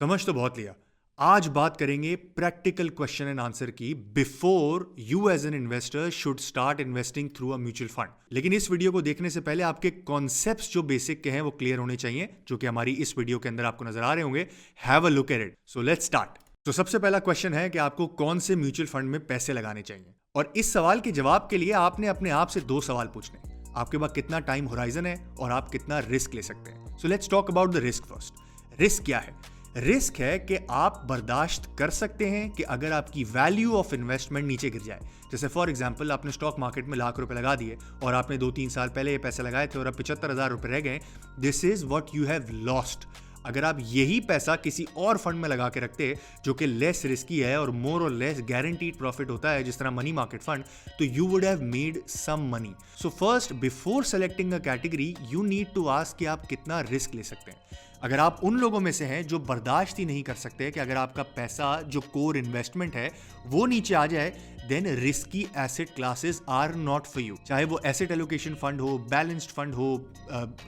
समझ तो बहुत लिया। आज बात करेंगे प्रैक्टिकल क्वेश्चन एंड आंसर की before you as an investor should start investing through a mutual fund. लेकिन इस वीडियो को देखने से पहले आपके कॉन्सेप्ट्स जो बेसिक के हैं वो क्लियर होने चाहिए, जो कि हमारी इस वीडियो के अंदर आपको नजर आ रहे होंगे। Have a look at it. So let's start. तो सबसे पहला क्वेश्चन है कि आपको कौन से म्यूचुअल फंड में पैसे लगाने चाहिए, और इस सवाल के जवाब के लिए आपने अपने आप से दो सवाल पूछने हैं। आपके पास कितना टाइम होराइजन है और आप कितना रिस्क ले सकते हैं। So let's talk about the risk first. Risk क्या है? रिस्क है कि आप बर्दाश्त कर सकते हैं कि अगर आपकी वैल्यू ऑफ इन्वेस्टमेंट नीचे गिर जाए। जैसे फॉर एग्जांपल, आपने स्टॉक मार्केट में लाख रुपए लगा दिए और आपने 2-3 साल पहले ये पैसे लगाए थे और अब 75,000 रुपए रह गए। This is what you have lost. अगर आप यही पैसा किसी और फंड में लगा के रखते जो कि लेस रिस्की है और मोर और लेस गारंटीड प्रॉफिट होता है, जिस तरह मनी मार्केट फंड, तो you would have made some money. So first, before selecting a category, you need to ask कि आप कितना रिस्क ले सकते हैं। अगर आप उन लोगों में से हैं जो बर्दाश्त ही नहीं कर सकते कि अगर आपका पैसा जो कोर इन्वेस्टमेंट है वो नीचे आ जाए, then risky asset classes are not for you. चाहे वो एसेट एलोकेशन फंड हो, बैलेंस्ड फंड हो,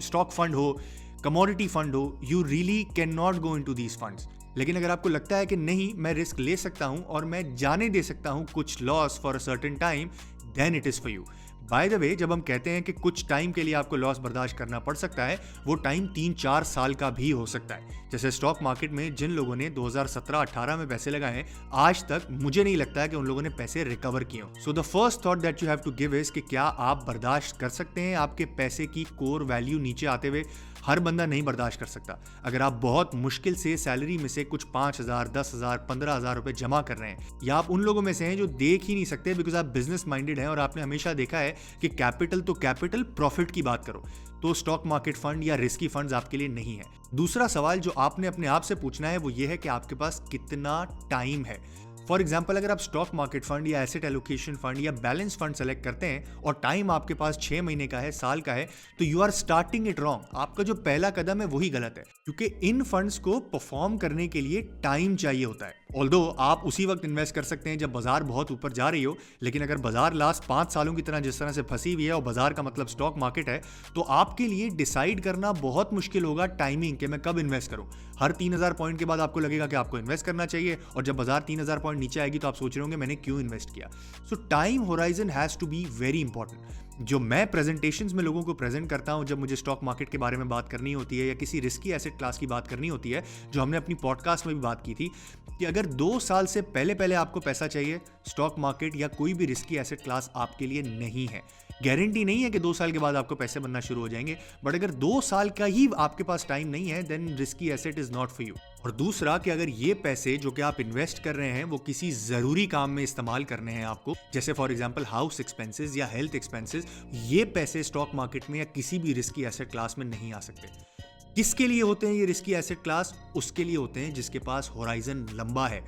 स्टॉक फंड हो, कमोडिटी फंड हो, you really can not go into these funds. लेकिन अगर आपको लगता है कि नहीं, मैं रिस्क ले सकता हूं और मैं जाने दे सकता हूं कुछ loss for a certain time, then it is for you. By the way, जब हम कहते हैं कि कुछ टाइम के लिए आपको लॉस बर्दाश्त करना पड़ सकता है, वो टाइम 3-4 साल का भी हो सकता है। जैसे स्टॉक मार्केट में जिन लोगों ने 2017-18 में पैसे लगाए, आज तक मुझे नहीं लगता है कि उन लोगों ने पैसे रिकवर किए हों। So the first thought that you have to give is कि क्या आप बर्दाश्त कर सकते हैं आपके पैसे की कोर वैल्यू नीचे आते हुए। हर बंदा नहीं बर्दाश्त कर सकता। अगर आप बहुत मुश्किल से सैलरी में से कुछ 5,000, 10,000, 15,000 रुपए जमा कर रहे हैं, या आप उन लोगों में से हैं जो देख ही नहीं सकते बिकॉज आप बिजनेस माइंडेड हैं और आपने हमेशा देखा है कि कैपिटल तो कैपिटल, प्रॉफिट की बात करो, तो स्टॉक मार्केट फंड या रिस्की फंड्स आपके लिए नहीं है। दूसरा सवाल जो आपने अपने आप से पूछना है वो ये है कि आपके पास कितना टाइम है। फॉर एग्जाम्पल, अगर आप स्टॉक मार्केट फंड या एसेट एलोकेशन फंड या बैलेंस फंड सेलेक्ट करते हैं और टाइम आपके पास 6 महीने का है, साल का है, तो you are starting it wrong. आपका जो पहला कदम है वही गलत है, क्योंकि इन फंड्स को परफॉर्म करने के लिए टाइम चाहिए होता है। ऑल्दो आप उसी वक्त इन्वेस्ट कर सकते हैं जब बाजार बहुत ऊपर जा रही हो, लेकिन अगर बाजार लास्ट 5 सालों की तरह जिस तरह से फंसी हुई है, और बाजार का मतलब स्टॉक मार्केट है, तो आपके लिए डिसाइड करना बहुत मुश्किल होगा टाइमिंग कि मैं कब इन्वेस्ट करूं। हर 3,000 पॉइंट के बाद आपको लगेगा कि आपको इन्वेस्ट करना चाहिए, और जब बाजार 3,000 पॉइंट नीचे आएगी तो आप सोच रहे होंगे मैंने क्यों इन्वेस्ट किया। So time horizon has to be very important. जो मैं प्रेजेंटेशंस में लोगों को प्रेजेंट करता हूं जब मुझे स्टॉक मार्केट के बारे में बात करनी होती है या किसी रिस्की एसेट क्लास की बात करनी होती है, जो हमने अपनी पॉडकास्ट में भी बात की थी, कि अगर 2 साल से पहले आपको पैसा चाहिए, स्टॉक मार्केट या कोई भी रिस्की एसेट क्लास आपके लिए नहीं है। गारंटी नहीं है कि 2 साल के बाद आपको पैसे बनना शुरू हो जाएंगे, बट अगर 2 साल का ही आपके पास टाइम नहीं है, then risky asset is not for you. और दूसरा कि अगर ये पैसे जो कि आप इन्वेस्ट कर रहे हैं वो किसी जरूरी काम में इस्तेमाल करने हैं आपको, जैसे फॉर एग्जांपल हाउस एक्सपेंसेस या हेल्थ एक्सपेंसेस, ये पैसे स्टॉक मार्केट में या किसी भी रिस्की एसेट क्लास में नहीं आ सकते। किसके लिए होते हैं ये रिस्की एसेट क्लास? उसके लिए होते हैं जिसके पास होराइजन लंबा है।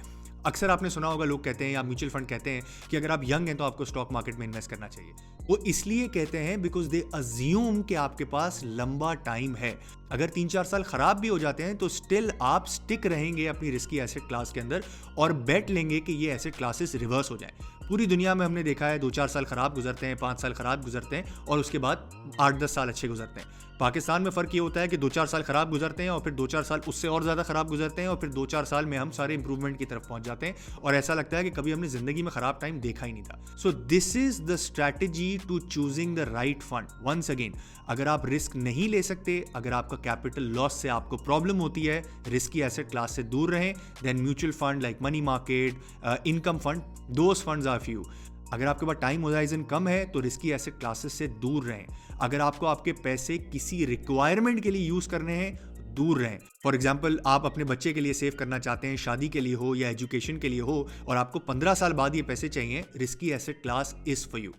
अक्सर आपने सुना होगा, लोग कहते हैं या म्यूचुअल फंड कहते हैं कि अगर आप यंग हैं तो आपको स्टॉक मार्केट में इन्वेस्ट करना चाहिए। वो इसलिए कहते हैं बिकॉज दे अज्यूम कि आपके पास लंबा टाइम है। अगर 3-4 साल खराब भी हो जाते हैं तो स्टिल आप स्टिक रहेंगे अपनी रिस्की एसेट क्लास के अंदर और बेट लेंगे कि ये एसेट क्लासेस रिवर्स हो जाए। पूरी दुनिया में हमने देखा है 2-4 साल खराब गुजरते हैं, 5 साल खराब गुजरते हैं और उसके बाद 8-10 साल अच्छे गुजरते हैं। पाकिस्तान में फर्क ये होता है कि 2-4 साल खराब गुजरते हैं और फिर 2-4 साल उससे और ज्यादा खराब गुजरते हैं और फिर 2-4 साल में हम सारे इंप्रूवमेंट की तरफ पहुंच जाते हैं और ऐसा लगता है कि कभी हमने जिंदगी में खराब टाइम देखा ही नहीं था। So this is the strategy to choosing the right fund. Once again, अगर आप रिस्क नहीं ले सकते, अगर आपका कैपिटल लॉस से आपको प्रॉब्लम होती है, रिस्की एसेट क्लास से दूर रहें। Then mutual fund like money market, income fund, those funds are for you. अगर आपके पास टाइम होराइजन कम है तो रिस्की एसेट क्लासेस से दूर रहें। अगर आपको आपके पैसे किसी रिक्वायरमेंट के लिए यूज करने हैं, दूर रहें। फॉर एग्जाम्पल, आप अपने बच्चे के लिए सेव करना चाहते हैं, शादी के लिए हो या एजुकेशन के लिए हो, और आपको 15 साल बाद ये पैसे चाहिए, risky asset class is for you.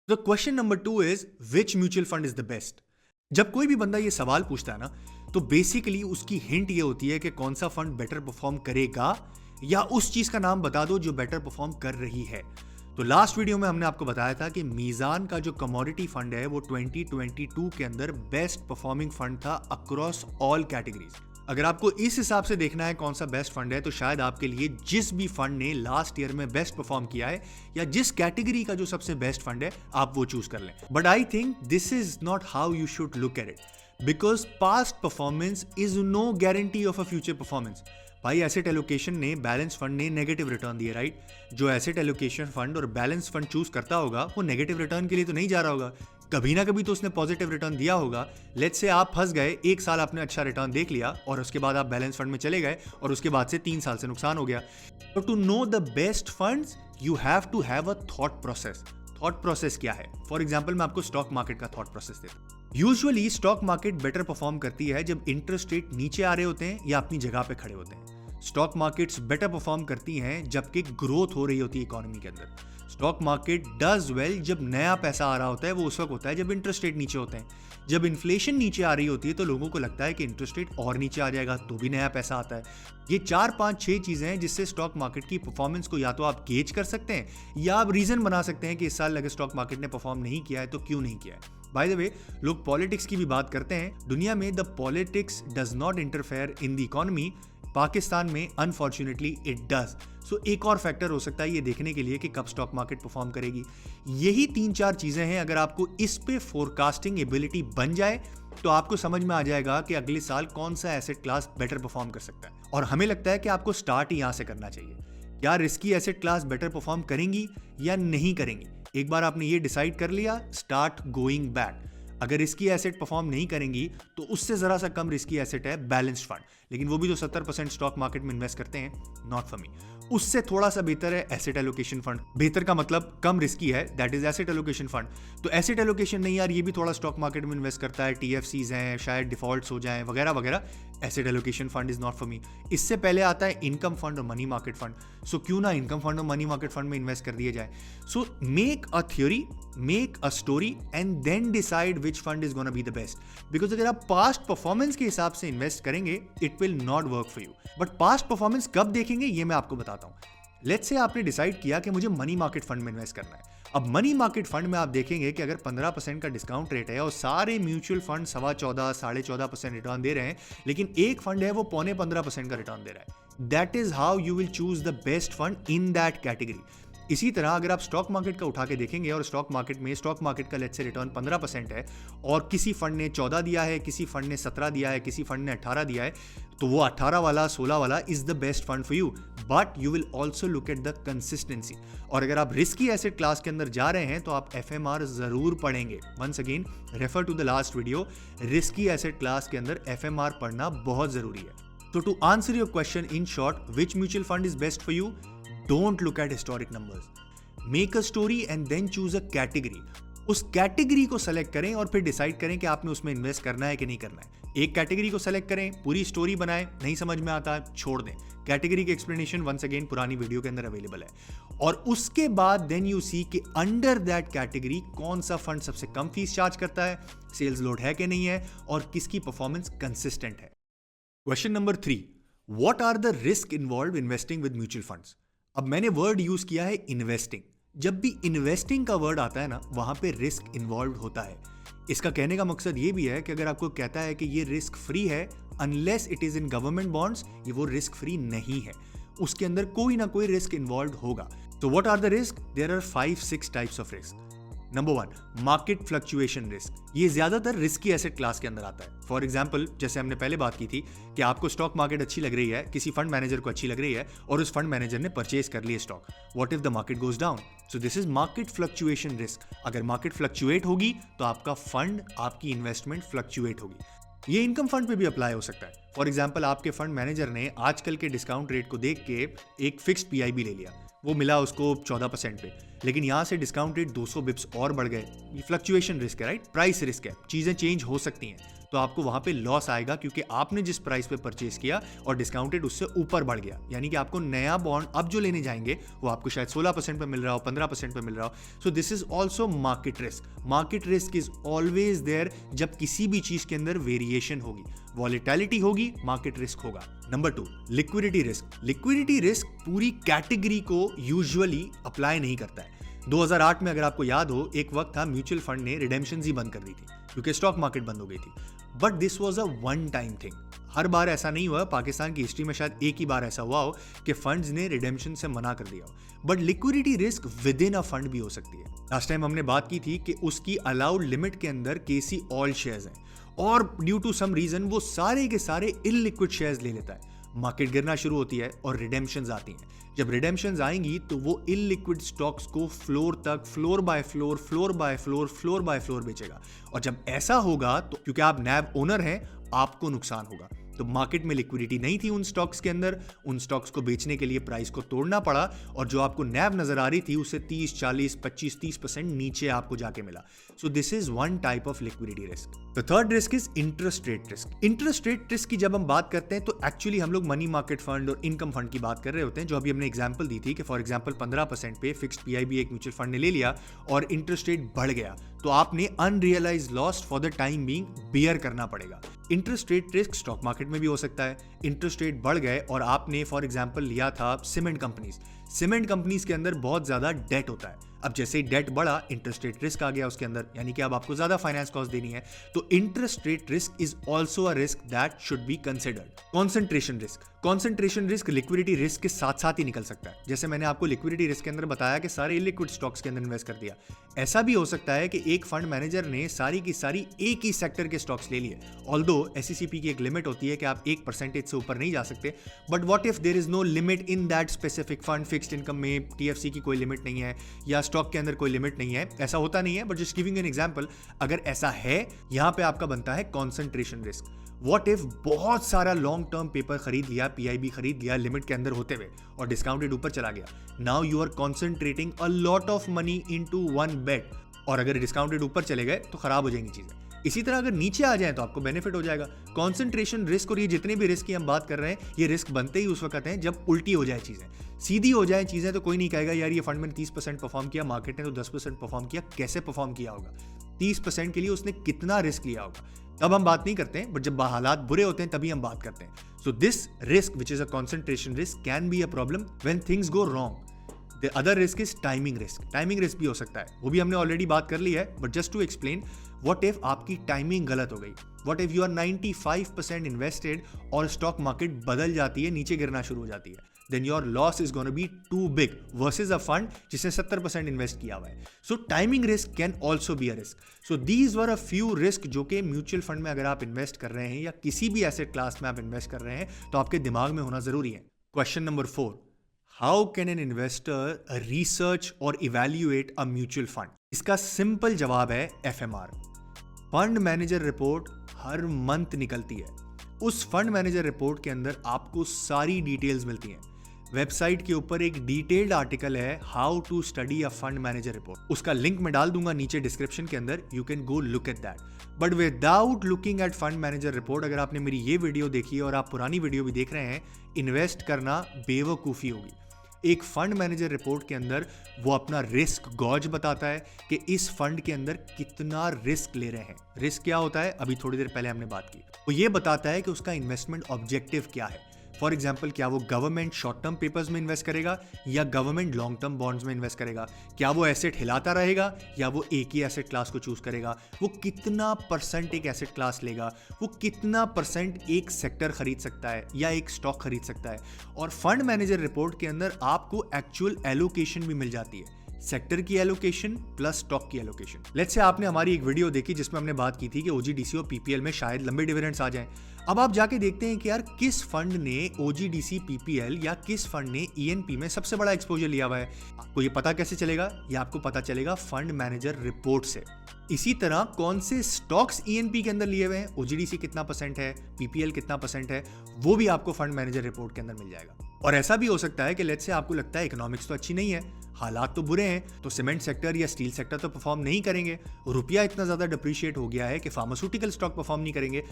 The question number 2 is which mutual fund is the best. जब कोई भी बंदा ये सवाल पूछता है ना, तो बेसिकली उसकी हिंट ये होती है कि कौन सा फंड बेटर परफॉर्म करेगा, या उस चीज का नाम बता दो जो बेटर परफॉर्म कर रही है। तो लास्ट वीडियो में हमने आपको बताया था कि मीजान का जो कमोडिटी फंड है वो 2022 के अंदर बेस्ट परफॉर्मिंग फंड था अक्रॉस ऑल कैटेगरीज। अगर आपको इस हिसाब से देखना है कौन सा बेस्ट फंड है, तो शायद आपके लिए जिस भी फंड ने लास्ट ईयर में बेस्ट परफॉर्म किया है या जिस कैटेगरी का जो सबसे बेस्ट फंड है, आप वो चूज कर लें। But I think this is not how you should look at it, because past performance is no guarantee of a future performance. भाई एसेट एलोकेशन ने, बैलेंस फंड ने नेगेटिव रिटर्न दिए, right? जो एसेट एलोकेशन फंड और balance fund choose करता होगा वो negative return के लिए तो नहीं जा रहा होगा, कभी ना कभी तो उसने पॉजिटिव रिटर्न दिया होगा। लेट्स से आप फंस गए, 1 साल आपने अच्छा रिटर्न देख लिया और उसके बाद आप बैलेंस फंड में चले गए और उसके बाद से 3 साल से नुकसान हो गया। तो to know the best funds you have to have a thought process. Thought process क्या है? फॉर एग्जाम्पल मैं आपको स्टॉक मार्केट का थॉट प्रोसेस देता हूं। Usually stock market better perform करती है जब इंटरेस्ट रेट नीचे आ रहे होते हैं या अपनी जगह पे खड़े होते हैं। स्टॉक मार्केट्स बेटर परफॉर्म करती हैं जबकि ग्रोथ हो रही होती है इकोनॉमी के अंदर। स्टॉक मार्केट डज वेल जब नया पैसा आ रहा होता है, वो उस वक्त होता है जब इंटरेस्ट रेट नीचे होते हैं। जब इन्फ्लेशन नीचे आ रही होती है तो लोगों को लगता है कि इंटरेस्ट रेट और नीचे आ जाएगा तो भी नया पैसा आता है। ये 4, 5, 6 चीजें हैं जिससे स्टॉक मार्केट की परफॉर्मेंस को या तो आप गेज कर सकते हैं या आप रीजन बना सकते हैं कि इस साल अगर स्टॉक मार्केट ने परफॉर्म नहीं किया है तो क्यों नहीं किया है। बाय द वे, लोग पॉलिटिक्स की भी बात करते हैं। दुनिया में the politics does not interfere in the economy. Pakistan में अनफॉर्चुनेटली इट डज। सो एक और फैक्टर हो सकता है ये देखने के लिए कि कब स्टॉक मार्केट परफॉर्म करेगी। यही 3-4 चीजें हैं, अगर आपको इस पे फोरकास्टिंग एबिलिटी बन जाए तो आपको समझ में आ जाएगा कि अगले साल कौन सा एसेट क्लास बेटर परफॉर्म कर सकता है। और हमें लगता है कि आपको स्टार्ट ही यहां से करना चाहिए। क्या risky asset class better perform करेंगी या नहीं करेंगी? एक बार आपने ये डिसाइड कर लिया, स्टार्ट गोइंग बैक। अगर रिस्की एसेट परफॉर्म नहीं करेंगी तो उससे जरा सा कम रिस्की एसेट है बैलेंस्ड फंड, लेकिन वो भी जो 70% स्टॉक मार्केट में इन्वेस्ट करते हैं, नॉट फॉर मी। उससे थोड़ा सा बेहतर है एसेट एलोकेशन फंड। बेहतर का मतलब कम रिस्की है, that is asset allocation fund. तो एसेट एलोकेशन नहीं यार, ये भी थोड़ा स्टॉक मार्केट में इन्वेस्ट करता है, टीएफसीज हैं, शायद डिफॉल्ट्स हो जाएं वगैरह वगैरह। Asset allocation fund is not for me. इससे पहले आता है इनकम फंड और मनी मार्केट फंड। सो क्यों ना इनकम फंड और मनी मार्केट फंड में इन्वेस्ट कर दिए जाए। So make a theory, make a story and then decide which fund is gonna be the best. Because अगर आप पास्ट परफॉर्मेंस के हिसाब से इन्वेस्ट करेंगे it will not work for you. But past performance कब देखेंगे ये मैं आपको बताता हूं। लेट्स से आपने डिसाइड किया कि मुझे मनी मार्केट फंड में इन्वेस्ट करना है। अब मनी मार्केट फंड में आप देखेंगे कि अगर 15% का डिस्काउंट रेट है और सारे म्यूचुअल फंड 14.25, 14.5% रिटर्न दे रहे हैं, लेकिन एक फंड है वो 15.25% का रिटर्न दे रहा है। That is how you will choose the best fund in that category. इसी तरह अगर आप स्टॉक मार्केट का उठा के देखेंगे और स्टॉक मार्केट का लेट्स से रिटर्न 15% है और किसी फंड ने 14 दिया है, किसी फंड ने 17 दिया है, किसी फंड ने 18 दिया है, तो वो 18 वाला 16 वाला is the best fund for you. But you will also look at the consistency. और अगर आप रिस्की एसेट क्लास के अंदर जा रहे हैं तो आप FMR जरूर पढ़ेंगे। Once again refer to the last video. Risky asset class के अंदर FMR पढ़ना बहुत जरूरी है। तो to answer your question in short, which mutual fund is best for you? Don't look at historic numbers. Make a story and then choose a category. उस category को select करें और फिर डिसाइड करें कि आपने उसमें इन्वेस्ट करना है कि नहीं करना है। एक कैटेगरी को सेलेक्ट करें, पूरी स्टोरी बनाएं, नहीं समझ में आता छोड़ दें। कैटेगरी की एक्सप्लेनेशन वंस अगेन पुरानी वीडियो के अंदर अवेलेबल है। और उसके बाद देन यू सी कि अंडर दैट कैटेगरी कौन सा फंड सबसे कम फीस चार्ज करता है, सेल्स लोड है कि नहीं है और किसकी परफॉर्मेंस कंसिस्टेंट है। Question number 3, what are the risk involve investing with mutual funds? अब मैंने वर्ड यूज किया है इन्वेस्टिंग। जब भी इन्वेस्टिंग का वर्ड आता है ना, वहां पे रिस्क इन्वॉल्व होता है। इसका कहने का मकसद ये भी है कि अगर आपको कहता है कि ये रिस्क फ्री है, unless it is in government bonds, ये वो रिस्क फ्री नहीं है, उसके अंदर कोई ना कोई रिस्क इन्वॉल्व होगा। तो what are the risk? There are 5-6 types of risk. Number 1, market fluctuation risk. ये ज्यादातर रिस्की एसेट क्लास के अंदर आता है। फॉर एग्जांपल, जैसे हमने पहले बात की थी कि आपको स्टॉक मार्केट अच्छी लग रही है, किसी फंड मैनेजर को अच्छी लग रही है और उस फंड मैनेजर ने परचेज कर लिया stock. What if the market goes down? So this is market fluctuation risk. अगर मार्केट फ्लक्चुएट होगी तो आपका फंड, आपकी इन्वेस्टमेंट फ्लक्चुएट होगी। ये इनकम फंड पे भी अप्लाई हो सकता है। फॉर एग्जांपल, आपके फंड मैनेजर ने आजकल के डिस्काउंट रेट को देख के एक फिक्स्ड PIB ले लिया, वो मिला उसको 14% पे, लेकिन यहां से डिस्काउंट रेट 200 बिप्स और बढ़ गए। ये फ्लक्चुएशन रिस्क है, राइट? प्राइस रिस्क है, चीजें चेंज हो सकती हैं, तो आपको वहां पे लॉस आएगा क्योंकि आपने जिस प्राइस पे परचेज किया और डिस्काउंट रेट उससे ऊपर बढ़ गया। यानी कि आपको नया बॉन्ड अब जो लेने जाएंगे वो आपको शायद 16% पे मिल रहा हो, 15% पे मिल रहा हो। So this is also market risk. Market risk is always there जब किसी भी चीज के अंदर वेरिएशन होगी, वॉलेटिलिटी होगी, मार्केट रिस्क होगा। Number 2, liquidity risk. Liquidity risk पूरी कैटेगरी को यूजुअली अप्लाई नहीं करता है। 2008 में अगर आपको याद हो, एक वक्त था म्यूचुअल फंड ने रिडेम्पशंस ही बंद कर दी थी क्योंकि स्टॉक मार्केट बंद हो गई थी। But this was a one time thing. हर बार ऐसा नहीं हुआ। पाकिस्तान की हिस्ट्री में शायद एक ही बार ऐसा हुआ हो कि फंड्स ने रिडेम्पशन से मना कर दिया हो। But liquidity risk with in a fund भी हो सकती है। लास्ट टाइम हमने बात की थी कि उसकी अलाउड लिमिट के अंदर KC ऑल शेयर्स हैं और ड्यू टू सम रीजन वो सारे के सारे इललिक्विड शेयर्स ले लेता है। मार्केट गिरना शुरू होती है और रिडेम्पशंस आती हैं। जब रिडेम्पशंस आएंगी तो वो इलिक्विड स्टॉक्स को फ्लोर बाय फ्लोर बेचेगा, और जब ऐसा होगा तो क्योंकि आप नैव ओनर हैं, आपको नुकसान होगा। तो मार्केट में लिक्विडिटी नहीं थी उन स्टॉक्स के अंदर, उन स्टॉक्स को बेचने के लिए प्राइस को तोड़ना पड़ा, और जो आपको नैव नजर आ रही थी उससे 30, 40, 25, 30% नीचे आपको जाके मिला। सो this is one type of liquidity risk. The third risk is interest rate risk. Interest rate risk की जब हम बात करते हैं तो एक्चुअली हम लोग मनी मार्केट फंड और इनकम फंड की बात कर रहे होते हैं, जो अभी हमने एग्जांपल दी थी कि फॉर एग्जांपल 15% पे फिक्स्ड पीआईबी एक म्यूचुअल फंड ने ले लिया और इंटरेस्ट रेट बढ़ गया, तो आपने unrealize loss for the time being bear करना पड़ेगा। Interest rate risk stock market में भी हो सकता है। इंटरेस्ट रेट बढ़ गए और आपने फॉर एग्जांपल लिया था सीमेंट कंपनीज के अंदर बहुत ज्यादा डेट होता है। अब जैसे ही डेट बढ़ा, इंटरेस्ट रेट रिस्क आ गया उसके अंदर, यानी कि अब आपको ज्यादा फाइनेंस कॉस्ट देनी है। तो interest rate risk is also a risk that should be considered. Concentration risk liquidity risk के साथ साथ ही निकल सकता है। जैसे मैंने आपको लिक्विडिटी रिस्क के अंदर बताया कि सारे इलिक्विड स्टॉक्स के अंदर इन्वेस्ट कर दिया, ऐसा भी हो सकता है कि एक फंड मैनेजर ने सारी की सारी एक ही सेक्टर के स्टॉक्स ले लिए। ऑल्दो एसईसीपी की एक लिमिट होती है कि आप 1% से ऊपर नहीं जा सकते, but what if there is no limit in that specific fund. Fixed income में टीएफसी की कोई लिमिट नहीं है या स्टॉक के अंदर कोई लिमिट नहीं है, ऐसा होता नहीं है, but just giving an example, अगर ऐसा है, यहां पे आपका बनता है कॉन्सेंट्रेशन रिस्क। व्हाट इफ बहुत सारा लॉन्ग टर्म पेपर खरीद लिया, पीआईबी खरीद लिया लिमिट के अंदर होते हुए, और डिस्काउंटेड ऊपर चला गया। Now you are concentrating a lot of money into one bet, और अगर डिस्काउंटेड ऊपर चले गए तो खराब हो जाएंगी चीजें। इसी तरह अगर नीचे आ जाए तो आपको बेनिफिट हो जाएगा। कॉन्सेंट्रेशन रिस्क और ये जितने भी रिस्क की हम बात कर रहे हैं, ये रिस्क बनते ही उस वक्त हैं जब उल्टी हो जाए चीजें, सीधी हो जाए चीजें। तो कोई नहीं कहेगा यार ये फंड में 30% परफॉर्म किया, मार्केट ने तो 10% परफॉर्म किया, कैसे परफॉर्म किया होगा, 30% के लिए उसने कितना रिस्क लिया होगा, तब हम बात नहीं करते हैं। बट जब हालात बुरे होते हैं तभी हम बात करते हैं। So this risk which is a concentration risk can be a problem when things go wrong. The other risk is timing risk भी हो सकता है, वो भी हमने ऑलरेडी बात कर ली है, but just to explain, what if आपकी टाइमिंग गलत हो गई, what if you are 95% invested और स्टॉक मार्केट बदल जाती है, नीचे गिरना शुरू हो जाती है, then your loss is going to be too big versus a fund जिसने 70% इन्वेस्ट किया हुआ है। So timing risk can also be a risk. So these were a few risk जो कि म्यूचुअल फंड में अगर आप इन्वेस्ट कर रहे हैं या किसी भी एसेट क्लास में आप इन्वेस्ट कर रहे हैं तो आपके दिमाग में होना जरूरी है। Question number 4, how can an investor research और इवैल्यूएट अ म्यूचुअल फंड? इसका सिंपल जवाब है FMR। फंड मैनेजर रिपोर्ट हर मंथ निकलती है। उस फंड मैनेजर रिपोर्ट के अंदर आपको सारी डिटेल्स मिलती हैं। वेबसाइट के ऊपर एक डिटेल्ड आर्टिकल है, how to study a fund manager report, उसका लिंक मैं डाल दूंगा नीचे डिस्क्रिप्शन के अंदर, you can go look at that. But without looking at fund manager report, अगर आपने मेरी ये वीडियो देखी है और आप पुरानी वीडियो भी देख रहे हैं, इन्वेस्ट करना बेवकूफ़ी होगी। एक फंड मैनेजर रिपोर्ट के अंदर वो अपना रिस्क गॉज बताता है कि इस फंड के अंदर कितना रिस्क ले रहे हैं। रिस्क क्या होता है, अभी थोड़ी देर पहले हमने बात की। वो ये बताता है कि उसका इन्वेस्टमेंट ऑब्जेक्टिव क्या है। फॉर एग्जाम्पल, क्या वो गवर्नमेंट शॉर्ट टर्म पेपर्स में इन्वेस्ट करेगा या गवर्नमेंट लॉन्ग टर्म बॉन्ड्स में इन्वेस्ट करेगा, क्या वो एसेट हिलाता रहेगा या वो एक ही एसेट क्लास को चूज करेगा, वो कितना परसेंट एक एसेट क्लास लेगा, वो कितना परसेंट एक सेक्टर खरीद सकता है या एक स्टॉक खरीद सकता है। और फंड मैनेजर रिपोर्ट के अंदर आपको एक्चुअल एलोकेशन भी मिल जाती है, सेक्टर की एलोकेशन प्लस स्टॉक की एलोकेशन। लेट्स से आपने हमारी एक वीडियो देखी जिसमें हमने बात की थी कि ओजीडीसी और पीपीएल में शायद लंबे डिविडेंड्स आ जाएं। अब आप जाके देखते हैं कि यार किस फंड ने ओजीडीसी, पीपीएल या किस फंड ने ईएनपी में सबसे बड़ा एक्सपोजर लिया हुआ है। आपको ये पता कैसे चलेगा? ये आपको पता चलेगा फंड मैनेजर रिपोर्ट से। इसी तरह कौन से स्टॉक्स ईएनपी के अंदर लिए हुए हैं, ओजीडीसी कितना परसेंट है, पीपीएल कितना परसेंट है, वो भी आपको फंड मैनेजर रिपोर्ट के अंदर मिल जाएगा। और ऐसा भी हो सकता है कि लेट्स से आपको लगता है इकोनॉमिक्स तो अच्छी नहीं है, हालात तो बुरे हैं, तो सीमेंट सेक्टर या स्टील सेक्टर तो परफॉर्म नहीं करेंगे, रुपया इतना ज्यादा डिप्रिशिएट हो गया है कि फार्मास्यूटिकल स्टॉक परफॉर्म नहीं करेंगे।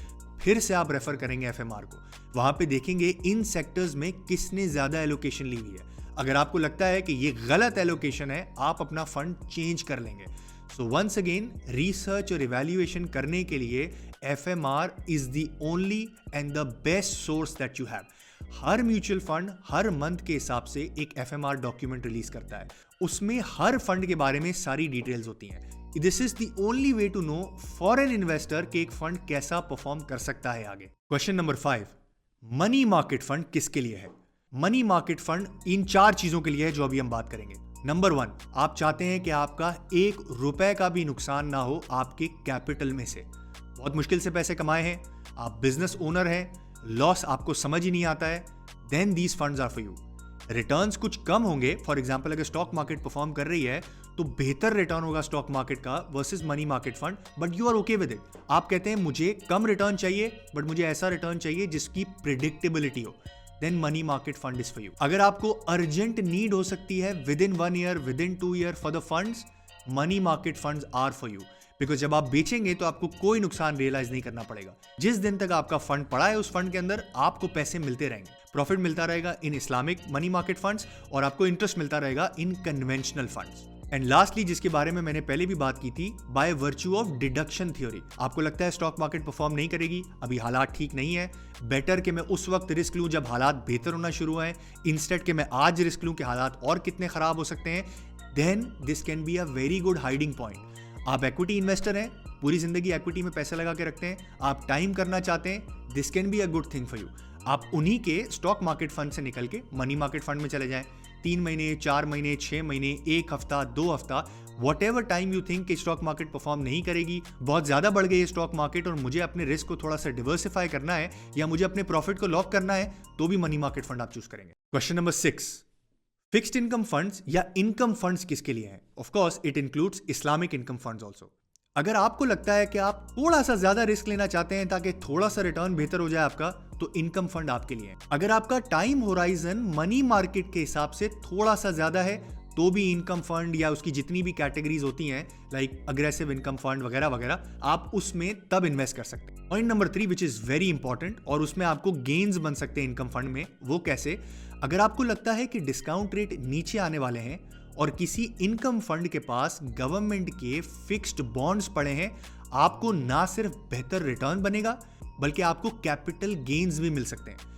फिर से आप रेफर करेंगे एफएमआर को, वहां पे देखेंगे इन सेक्टर्स में किसने ज्यादा एलोकेशन ली हुई है। अगर आपको लगता है कि ये गलत एलोकेशन है, आप अपना फंड चेंज कर लेंगे। सो वंस अगेन, रिसर्च और इवैल्यूएशन करने के लिए FMR is the only and the best source that you have. Her mutual fund her month के हिसाब से एक एफएमआर डॉक्यूमेंट रिलीज करता है, उसमें हर फंड के बारे में सारी डिटेल्स होती हैं। This is the only way to know for an investor कि एक फंड कैसा परफॉर्म कर सकता है आगे। Question number 5, money market fund किसके लिए है? मनी मार्केट फंड इन 4 चीजों के लिए है जो अभी हम बात करेंगे। नंबर 1, आप चाहते हैं कि आपका 1 रुपए का भी नुकसान ना हो आपके कैपिटल में से। बहुत मुश्किल से पैसे कमाए हैं, आप बिजनेस ओनर हैं, आपको 1 रुपए का भी नुकसान ना हो आपके कैपिटल में से। लॉस आपको समझ ही नहीं आता है, then these funds are for you. Returns कुछ कम होंगे, फॉर एग्जांपल अगर स्टॉक मार्केट परफॉर्म कर रही है तो बेहतर रिटर्न होगा स्टॉक मार्केट का versus money market fund, but you are okay with it. आप कहते हैं मुझे कम रिटर्न चाहिए बट मुझे ऐसा रिटर्न चाहिए जिसकी प्रिडिक्टेबिलिटी हो, then money market fund is for you. अगर आपको अर्जेंट नीड हो सकती है within 1 year, within 2 year for the funds, money market funds are for you. Because जब आप बेचेंगे तो आपको कोई नुकसान रियलाइज नहीं करना पड़ेगा। जिस दिन तक आपका फंड पड़ा है उस फंड के अंदर आपको पैसे मिलते रहेंगे, प्रॉफिट मिलता रहेगा इन इस्लामिक मनी मार्केट फंड्स और आपको इंटरेस्ट मिलता रहेगा इन कन्वेंशनल फंड्स। एंड लास्टली, जिसके बारे में मैंने पहले भी बात की थी, by virtue of deduction theory. आपको लगता है स्टॉक मार्केट परफॉर्म नहीं करेगी, अभी हालात ठीक नहीं है, बेटर कि मैं उस वक्त रिस्क लूं जब हालात बेहतर होना शुरू हुए, इंस्टेड कि मैं आज रिस्क लूं कि हालात और कितने खराब हो सकते हैं, then this can be a very good hiding point. आप इक्विटी इन्वेस्टर हैं, पूरी जिंदगी इक्विटी में पैसे लगा के रखते हैं, आप टाइम करना चाहते हैं, this can be a good thing for you. आप उन्हीं के स्टॉक मार्केट फंड से निकल के मनी मार्केट फंड में चले जाएं। 3 महीने, 4 महीने, 6 महीने, 1 हफ्ता, 2 हफ्ता, what ever time you think कि स्टॉक मार्केट परफॉर्म नहीं करेगी, बहुत ज्यादा बढ़ गई है स्टॉक मार्केट और मुझे अपने रिस्क को थोड़ा सा डिवर्सिफाई करना है या मुझे अपने प्रॉफिट को लॉक करना है, तो भी मनी मार्केट फंड आप चूज करेंगे। Question number 6, fixed income funds या इनकम फंड्स किसके लिए हैं? Of course it includes Islamic income funds also. अगर आपको लगता है कि आप थोड़ा सा ज्यादा रिस्क लेना चाहते हैं ताकि थोड़ा सा रिटर्न बेहतर हो जाए आपका, तो इनकम फंड आपके लिए है। अगर आपका टाइम होराइजन मनी मार्केट के हिसाब से थोड़ा सा ज्यादा है तो भी इनकम फंड या उसकी जितनी भी कैटेगरीज होती हैं लाइक अग्रेसिव इनकम फंड वगैरह वगैरह, आप उसमें तब इन्वेस्ट कर सकते हैं। Point number 3 which is very important, और उसमें आपको गेन्स बन सकते हैं इनकम फंड में। वो कैसे? अगर आपको लगता है कि डिस्काउंट रेट नीचे आने वाले हैं और किसी इनकम फंड के पास गवर्नमेंट के फिक्स्ड बॉन्ड्स पड़े हैं, आपको ना सिर्फ बेहतर रिटर्न बनेगा बल्कि आपको कैपिटल गेन्स भी मिल सकते हैं।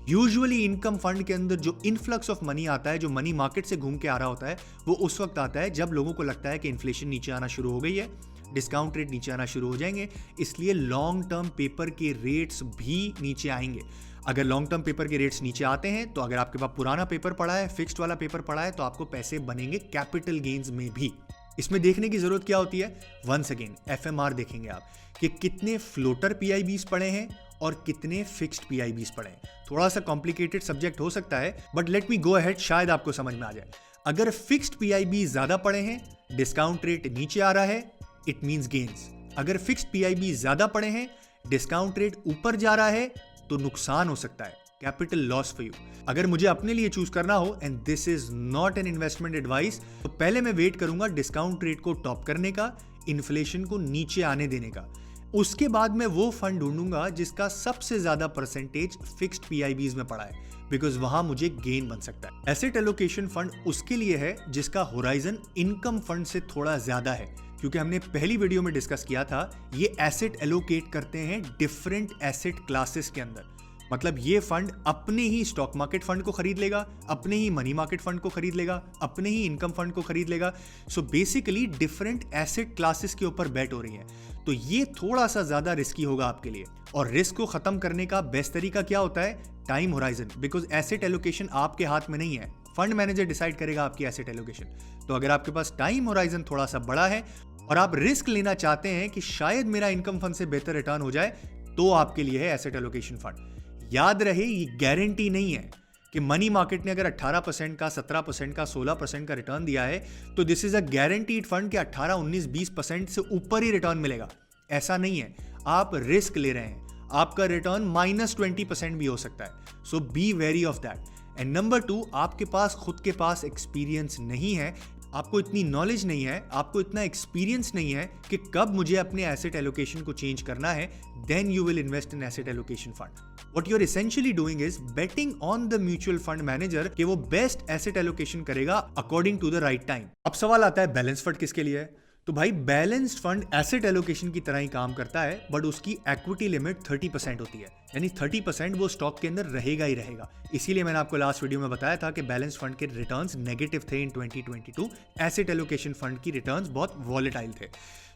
यूजुअली इनकम फंड के अंदर जो इन्फ्लक्स ऑफ मनी आता है, जो मनी मार्केट से घूम के आ रहा होता है, वो उस वक्त आता है जब लोगों को लगता है कि इन्फ्लेशन नीचे आना शुरू हो गई है, डिस्काउंट रेट नीचे आना शुरू हो जाएंगे, इसलिए लॉन्ग टर्म पेपर के रेट्स भी नीचे आएंगे। अगर लॉन्ग टर्म पेपर के रेट्स नीचे आते हैं तो अगर आपके पास पुराना पेपर पड़ा है, फिक्स्ड वाला पेपर पड़ा है, तो आपको पैसे बनेंगे कैपिटल गेन्स में भी। इसमें देखने की जरूरत क्या होती है? वंस अगेन एफएमआर देखेंगे आप कि कितने फ्लोटर पीआईबीज पड़े हैं और कितने फिक्स्ड पीआईबीज पड़े हैं। थोड़ा सा कॉम्प्लिकेटेड सब्जेक्ट हो सकता है but let me go ahead, शायद आपको समझ में आ जाए। अगर फिक्स्ड पीआईबी ज्यादा पड़े हैं, डिस्काउंट रेट नीचे आ रहा है, इट मींस गेन्स। अगर फिक्स्ड पीआईबी ज्यादा पड़े हैं, डिस्काउंट रेट ऊपर जा रहा है, तो नुकसान हो सकता है, कैपिटल लॉस फॉर यू। अगर मुझे अपने लिए चूज करना हो, and this is not an investment advice, तो पहले मैं वेट करूंगा डिस्काउंट रेट को टॉप करने का, इन्फ्लेशन को नीचे आने देने का। उसके बाद मैं वो फंड ढूंढूंगा जिसका सबसे ज्यादा परसेंटेज फिक्स्ड पीआईबीज में पड़ा है, बिकॉज वहां मुझे गेन बन सकता है। एसेट एलोकेशन फंड उसके लिए है जिसका होराइजन इनकम फंड से थोड़ा ज्यादा है, क्योंकि हमने पहली वीडियो में डिस्कस किया था, ये एसेट एलोकेट करते हैं डिफरेंट एसेट क्लासेस के अंदर। मतलब ये फंड अपने ही स्टॉक मार्केट फंड को खरीद लेगा, अपने ही मनी मार्केट फंड को खरीद लेगा, अपने ही इनकम फंड को खरीद लेगा। So basically different asset classes के ऊपर बेट हो रही है, तो ये थोड़ा सा ज्यादा रिस्की होगा आपके लिए। और रिस्क को खत्म करने का बेस्ट तरीका क्या होता है? Time horizon, because asset allocation आपके हाथ में नहीं है, फंड मैनेजर डिसाइड करेगा आपकी एसेट एलोकेशन। तो अगर आपके पास टाइम होराइजन थोड़ा सा बड़ा है और आप रिस्क लेना चाहते हैं कि शायद मेरा इनकम फंड से बेहतर रिटर्न हो जाए, तो आपके लिए है एसेट एलोकेशन फंड। याद रहे, ये गारंटी नहीं है कि मनी मार्केट ने अगर 18% का, 17% का, 16% का रिटर्न दिया है तो this is a guaranteed fund कि 18, 19, 20% से ऊपर ही रिटर्न मिलेगा। ऐसा नहीं है, आप रिस्क ले रहे हैं, आपका रिटर्न -20% भी हो सकता है। So be very of that. And number 2, आपके पास खुद के पास एक्सपीरियंस नहीं है, आपको इतनी नॉलेज नहीं है, आपको इतना एक्सपीरियंस नहीं है कि कब मुझे अपने एसेट एलोकेशन को चेंज करना है, then you will invest in asset allocation fund. What you're essentially doing is betting on the mutual fund manager कि वो बेस्ट एसेट एलोकेशन करेगा according to the right time। अब सवाल आता है बैलेंस फंड किसके लिए है? तो भाई बैलेंस्ड फंड एसेट एलोकेशन की तरह ही काम करता है, बट उसकी इक्विटी लिमिट 30% होती है, यानी 30% वो स्टॉक के अंदर रहेगा ही रहेगा। इसीलिए मैंने आपको लास्ट वीडियो में बताया था कि बैलेंस फंड के रिटर्न्स नेगेटिव थे इन 2022, एसेट एलोकेशन फंड की रिटर्न्स बहुत वॉलेटाइल थे।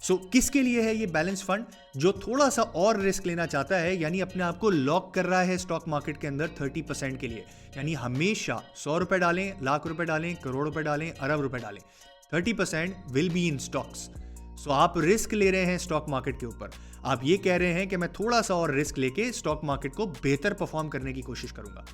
सो किसके लिए है ये बैलेंस फंड? जो थोड़ा सा और रिस्क लेना चाहता है, यानी अपने आप को लॉक कर रहा है स्टॉक मार्केट के अंदर 30% के लिए, यानी हमेशा 100 रुपए डालें, लाख रुपए डालें, करोड़ रुपए डालें, अरब रुपए डालें, 30% विल बी इन स्टॉक्स। सो आप रिस्क ले रहे हैं स्टॉक मार्केट के ऊपर। आप ये कह रहे हैं कि मैं थोड़ा सा और रिस्क लेके स्टॉक मार्केट को बेहतर परफॉर्म करने की कोशिश करूंगा।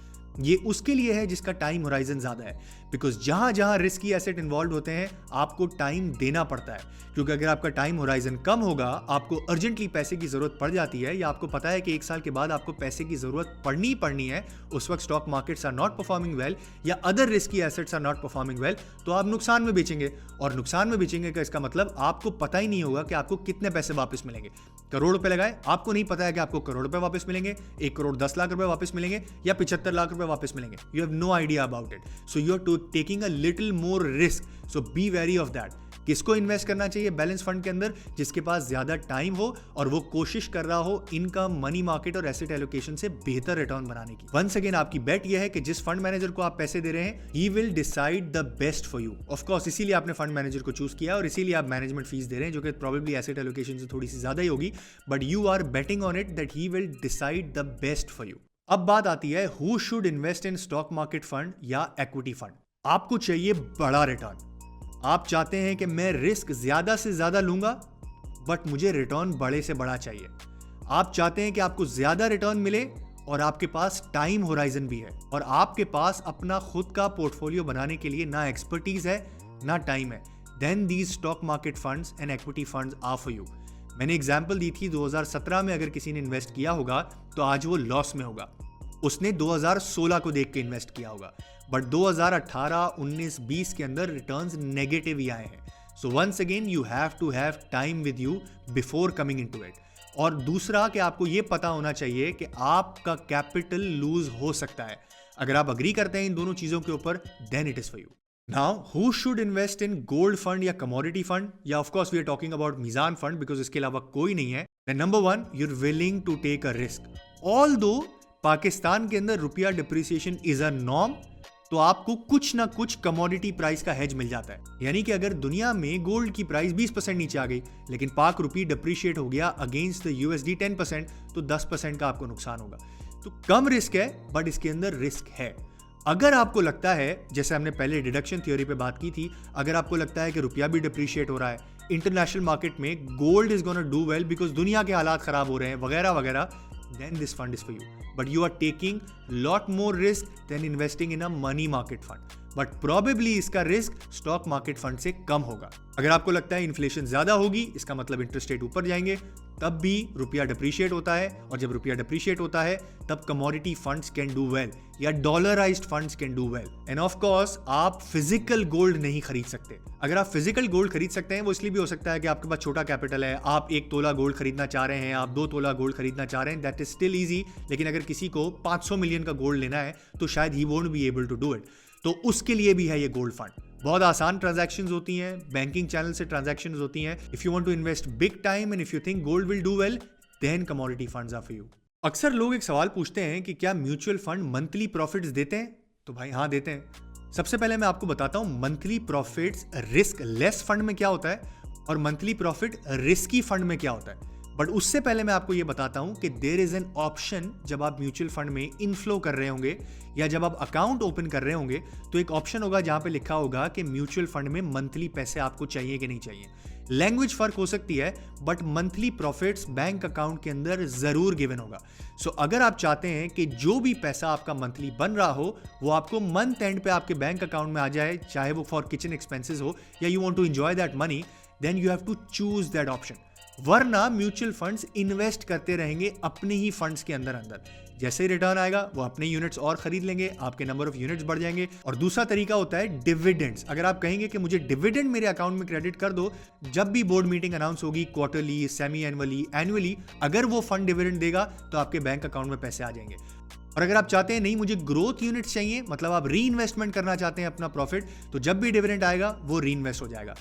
ये उसके लिए है जिसका टाइम होराइजन ज्यादा है, बिकॉज जहां जहां रिस्की एसेट इन्वॉल्व होते हैं आपको टाइम देना पड़ता है, क्योंकि अगर आपका टाइम होराइजन कम होगा, आपको अर्जेंटली पैसे की जरूरत पड़ जाती है, या आपको पता है कि 1 साल के बाद आपको पैसे की जरूरत पड़नी है, उस वक्त stock markets are not performing well या other risky assets are not performing well, तो आप नुकसान में बेचेंगे। और नुकसान में बेचेंगे का इसका मतलब आपको पता ही नहीं होगा कि आपको कितने पैसे वापस मिलेंगे। करोड़ रुपए लगाए, आपको नहीं पता है कि आपको करोड़ रुपए वापस मिलेंगे, 1 करोड़ 10 लाख रुपए वापस मिलेंगे या 75 लाख रुपए वापस मिलेंगे। You have no idea about it, so you are taking a little more risk, so be very of that. किसको इन्वेस्ट करना चाहिए बैलेंस फंड के अंदर? जिसके पास ज्यादा टाइम हो और वो कोशिश कर रहा हो इनकम, मनी मार्केट और एसेट एलोकेशन से बेहतर रिटर्न बनाने की। वंस अगेन आपकी बेट यह है कि जिस फंड मैनेजर को आप पैसे दे रहे हैं, ही will decide the best for you. Of course इसीलिए आपने फंड मैनेजर को चूज किया और इसीलिए आप मैनेजमेंट फीस दे रहे हैं, जो कि प्रोबेबली एसेट एलोकेशन से थोड़ी सी ज्यादा ही होगी, but you are betting on it that he will decide the best for you. अब बात आती है who should invest in stock market fund या इक्विटी फंड। आपको चाहिए बड़ा रिटर्न। आप चाहते हैं कि मैं रिस्क ज्यादा से ज्यादा लूंगा बट मुझे रिटर्न बड़े से बड़ा चाहिए। आप चाहते हैं कि आपको ज्यादा रिटर्न मिले और आपके पास टाइम होराइजन भी है, और आपके पास अपना खुद का पोर्टफोलियो बनाने के लिए ना एक्सपर्टीज है ना टाइम है, then these stock market funds and equity funds are for you. मैंने एग्जाम्पल दी थी 2017 में अगर किसी ने इन्वेस्ट किया होगा तो आज वो लॉस में होगा। उसने 2016 को देख के इन्वेस्ट किया होगा, बट 2018, 19, 20 के अंदर रिटर्न्स नेगेटिव ही आए हैं। So once again you have to have time with you before coming into it. और दूसरा कि आपको ये पता होना चाहिए कि आपका कैपिटल लूज हो सकता है। अगर आप अग्री करते हैं इन दोनों चीजों के ऊपर, then it is for you. Now, who should invest in gold fund या commodity fund? या of course we are talking about Meezaan fund because इसके अलावा कोई नहीं है। Then number 1, you're willing to take a risk. Although Pakistan के अंदर रुपया डिप्रिसिएशन इज अ नॉर्म, तो आपको कुछ ना कुछ कमोडिटी प्राइस का हेज मिल जाता है। यानी कि अगर दुनिया में गोल्ड की प्राइस 20% नीचे आ गई, लेकिन पाक रुपी डिप्रिशिएट हो गया अगेंस्ट द यूएसडी 10%, तो 10% का आपको नुकसान होगा। तो कम रिस्क है बट इसके अंदर रिस्क है। अगर आपको लगता है, जैसे हमने पहले डिडक्शन थ्योरी पे बात की थी, अगर आपको लगता है कि रुपया भी डिप्रिशिएट हो रहा है, इंटरनेशनल मार्केट में gold is gonna do well because दुनिया के हालात खराब हो रहे हैं वगैरह वगैरह, then this fund is for you. But you are taking lot more risk than investing in a money market fund. But probably इसका रिस्क स्टॉक मार्केट फंड से कम होगा। अगर आपको लगता है इन्फ्लेशन ज्यादा होगी, इसका मतलब इंटरेस्ट रेट ऊपर जाएंगे, तब भी रुपया डिप्रिशिएट होता है, और जब रुपया डिप्रिशिएट होता है तब commodity funds can do well या dollarised funds can do well. And of course आप फिजिकल गोल्ड नहीं खरीद सकते। अगर आप फिजिकल गोल्ड खरीद सकते हैं, वो इसलिए भी हो सकता है कि आपके पास छोटा कैपिटल है, आप 1 तोला गोल्ड खरीदना चाह रहे हैं, आप 2 तोला गोल्ड खरीदना चाह रहे हैं, दैट इज स्टिल ईजी। लेकिन अगर किसी को 500 मिलियन का गोल्ड लेना है तो शायद he won't be able to do it. तो उसके लिए भी है ये गोल्ड फंड। बहुत आसान ट्रांजैक्शंस होती हैं, बैंकिंग चैनल से ट्रांजैक्शंस होती हैं। If you want to invest big time and if you think gold will do well, then commodity funds are for you. अक्सर लोग एक सवाल पूछते हैं कि क्या म्यूचुअल फंड मंथली प्रॉफिट्स देते हैं? तो भाई हाँ, देते हैं। सबसे पहले मैं आपको बताता हूं monthly profits risk less fund में क्या होता है और मंथली प्रॉफिट रिस्की फंड में क्या होता है। बट उससे पहले मैं आपको यह बताता हूं कि देयर इज एन ऑप्शन। जब आप म्यूचुअल फंड में इनफ्लो कर रहे होंगे या जब आप अकाउंट ओपन कर रहे होंगे, तो एक ऑप्शन होगा जहां पे लिखा होगा कि म्यूचुअल फंड में मंथली पैसे आपको चाहिए कि नहीं चाहिए। लैंग्वेज फर्क हो सकती है but monthly profits bank account के अंदर जरूर गिवन होगा। सो अगर आप चाहते हैं कि जो भी पैसा आपका मंथली बन रहा हो वो आपको मंथ एंड पे आपके बैंक अकाउंट में आ जाए, चाहे वो फॉर किचन एक्सपेंसेस हो या you want to enjoy that money, then you have to choose that option. वरना म्यूचुअल फंड्स इन्वेस्ट करते रहेंगे अपने ही फंड्स के अंदर जैसे ही रिटर्न आएगा वो अपने यूनिट्स और खरीद लेंगे, आपके नंबर ऑफ यूनिट्स बढ़ जाएंगे। और दूसरा तरीका होता है डिविडेंड्स। अगर आप कहेंगे कि मुझे डिविडेंड मेरे अकाउंट में क्रेडिट कर दो, जब भी बोर्ड मीटिंग अनाउंस होगी, क्वार्टरली, सेमी एनुअली, एनुअली, अगर वो फंड डिविडेंड देगा तो आपके बैंक अकाउंट में पैसे आ जाएंगे। और अगर आप चाहते हैं नहीं मुझे ग्रोथ यूनिट्स चाहिए, मतलब आप री इन्वेस्टमेंट करना चाहते हैं अपना प्रॉफिट, तो जब भी डिविडेंड आएगा वो री इन्वेस्ट हो जाएगा।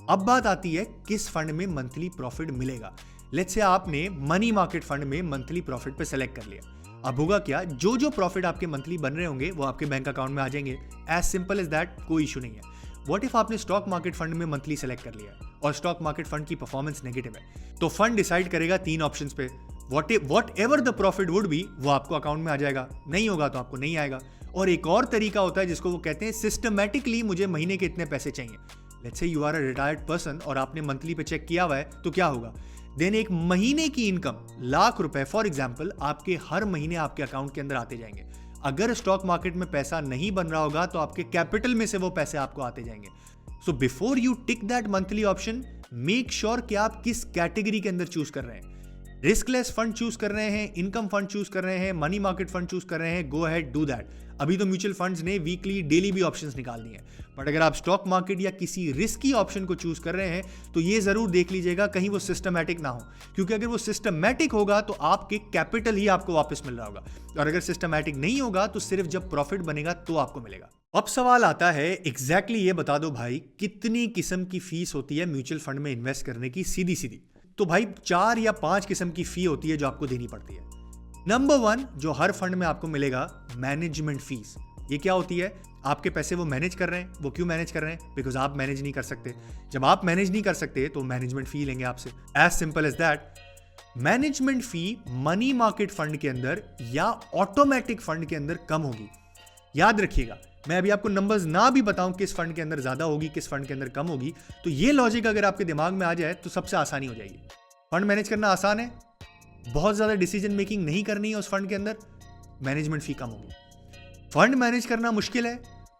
अब बात आती है किस फंड में मंथली प्रॉफिट मिलेगा। लेट्स से आपने मनी मार्केट फंड में मंथली प्रॉफिट पे सेलेक्ट कर लिया। अब होगा क्या, जो जो प्रॉफिट आपके मंथली बन रहे होंगे वो आपके बैंक अकाउंट में आ जाएंगे। एज सिंपल एज दैट, कोई इशू नहीं है। व्हाट इफ आपने स्टॉक मार्केट फंड में मंथली सेलेक्ट कर लिया है और स्टॉक मार्केट फंड की परफॉर्मेंस नेगेटिव है, तो फंड डिसाइड करेगा 3 ऑप्शंस पे। What ever the profit would be, वो आपको अकाउंट में आ जाएगा, नहीं होगा तो आपको नहीं आएगा। और एक और तरीका होता है जिसको वो कहते हैं सिस्टमैटिकली मुझे महीने के इतने पैसे चाहिए। Let's say you are a retired person और आपने मंथली पे चेक किया हुआ है, तो क्या होगा, देन एक महीने की इनकम लाख रुपए फॉर एग्जाम्पल आपके हर महीने आपके अकाउंट के अंदर आते जाएंगे। अगर स्टॉक मार्केट में पैसा नहीं बन रहा होगा तो आपके कैपिटल में से वो पैसे आपको आते जाएंगे। So before you tick that monthly option, make sure कि आप किस कैटेगरी के अंदर चूज कर रहे हैं। रिस्कलेस फंड चूज कर रहे हैं, इनकम फंड चूज कर रहे हैं, मनी मार्केट फंड चूज कर रहे हैं, गो अहेड डू दैट। अभी तो म्यूचुअल फंड्स ने वीकली डेली भी ऑप्शंस निकाल दिए हैं, बट अगर आप स्टॉक मार्केट या किसी रिस्की ऑप्शन को चूज कर रहे हैं तो ये जरूर देख लीजिएगा कहीं वो सिस्टमैटिक ना हो, क्योंकि अगर वो सिस्टमैटिक होगा तो आपके कैपिटल ही आपको वापस मिल रहा होगा, और अगर सिस्टमैटिक नहीं होगा तो सिर्फ जब प्रॉफिट बनेगा तो आपको मिलेगा। अब सवाल आता है एग्जैक्टली ये बता दो भाई, कितनी किस्म की फीस होती है म्यूचुअल फंड में इन्वेस्ट करने की सीधी सीधी? तो भाई 4 या 5 किस्म की फी होती है जो आपको देनी पड़ती है। नंबर 1 जो हर फंड में आपको मिलेगा, मैनेजमेंट फीस। ये क्या होती है? आपके पैसे वो मैनेज कर रहे हैं। वो क्यों मैनेज कर रहे हैं? बिकॉज आप मैनेज नहीं कर सकते। जब आप मैनेज नहीं कर सकते तो मैनेजमेंट फी लेंगे आपसे, as simple as that. Management fee money market fund के अंदर या ऑटोमेटिक फंड के अंदर कम होगी। याद रखिएगा, मैं अभी आपको नंबर्स ना भी बताऊं किस फंड के अंदर ज्यादा होगी, किस फंड के अंदर कम होगी, तो ये लॉजिक अगर आपके दिमाग में आ जाए तो सबसे आसानी हो जाएगी। फंड मैनेज करना आसान है, बहुत ज्यादा डिसीजन मेकिंग नहीं करनी है उस फंड के अंदर, मैनेजमेंट फी कम होगी। फंड मैनेज करना मुश्किल है,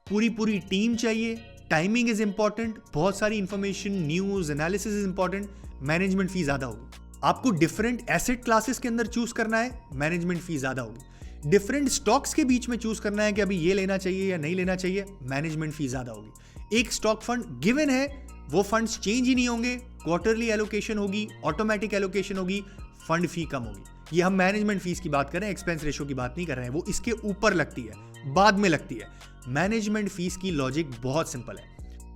पूरी टीम चाहिए, टाइमिंग इज इंपॉर्टेंट, बहुत सारी information, news, analysis is important, management fee ज्यादा होगी। आपको डिफरेंट एसेट क्लासेस के अंदर चूज करना है, मैनेजमेंट फी ज्यादा होगी। डिफरेंट स्टॉक्स के बीच में चूज करना है कि अभी ये लेना चाहिए या नहीं लेना चाहिए, मैनेजमेंट फी ज्यादा होगी। एक स्टॉक फंड गिवन है, वो फंड्स चेंज ही नहीं होंगे, क्वार्टरली एलोकेशन होगी, ऑटोमेटिक एलोकेशन होगी, फंड फी कम होगी। ये हम मैनेजमेंट फीस की बात कर रहे हैं, एक्सपेंस रेशो की बात नहीं कर रहे हैं, वो इसके ऊपर लगती है, बाद में लगती है। मैनेजमेंट फीस की लॉजिक बहुत सिंपल है,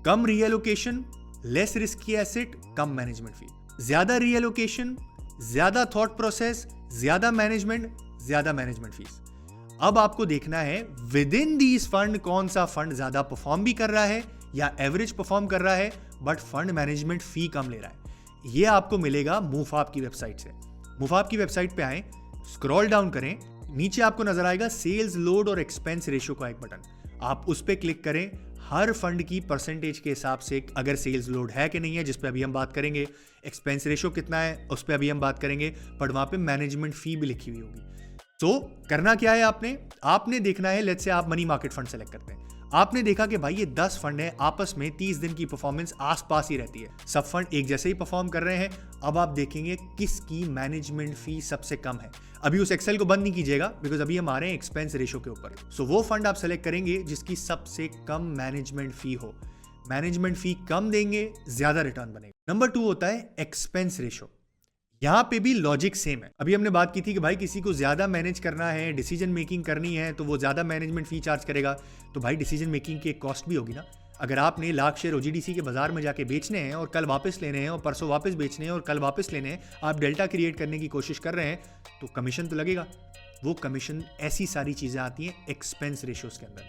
कम रीएलोकेशन, लेस रिस्की एसेट, कम मैनेजमेंट फी। ज्यादा रीएलोकेशन, ज्यादा थॉट प्रोसेस, ज्यादा मैनेजमेंट, ज्यादा मैनेजमेंट फीस। अब आपको देखना है विद इन दीज फंड कौन सा फंड ज्यादा परफॉर्म भी कर रहा है या एवरेज परफॉर्म कर रहा है बट फंड मैनेजमेंट फी कम ले रहा है। यह आपको मिलेगा मूफाप की वेबसाइट से। मूफाप की वेबसाइट पे आए, स्क्रॉल डाउन करें, नीचे आपको नजर आएगा सेल्स लोड और एक्सपेंस रेशियो का एक बटन, आप उस पर क्लिक करें। हर फंड की परसेंटेज के हिसाब से अगर सेल्स लोड है कि नहीं है, जिस पे अभी हम बात करेंगे, एक्सपेंस रेशियो कितना है उस पर अभी हम बात करेंगे, बट वहां पे मैनेजमेंट फी भी लिखी हुई होगी। तो करना क्या है, आपने देखना है, लेट्स से आप मनी मार्केट फंड सेलेक्ट करते हैं, आपने देखा कि भाई ये 10 फंड है, आपस में 30 दिन की परफॉर्मेंस आसपास ही रहती है, सब फंड एक जैसे ही परफॉर्म कर रहे हैं। अब आप देखेंगे किसकी मैनेजमेंट फी सबसे कम है। अभी उस एक्सेल को बंद नहीं कीजिएगा, बिकॉज अभी हम आ रहे हैं एक्सपेंस रेशो के ऊपर। सो वो फंड आप सेलेक्ट करेंगे जिसकी सबसे कम मैनेजमेंट फी हो। मैनेजमेंट फी कम देंगे, ज्यादा रिटर्न बनेगा। नंबर 2 होता है एक्सपेंस रेशो। यहां पे भी लॉजिक सेम है। अभी हमने बात की थी कि भाई किसी को ज्यादा मैनेज करना है, डिसीजन मेकिंग करनी है, तो वो ज्यादा मैनेजमेंट फी चार्ज करेगा। तो भाई डिसीजन मेकिंग की एक कॉस्ट भी होगी ना। अगर आपने लाख शेयर ओजीडीसी के बाजार में जाके बेचने हैं और कल वापस लेने हैं और परसों वापस बेचने हैं और कल वापस लेने हैं, आप डेल्टा क्रिएट करने की कोशिश कर रहे हैं, तो कमीशन तो लगेगा। वो कमीशन, ऐसी सारी चीजें आती हैं एक्सपेंस रेशियोज के अंदर।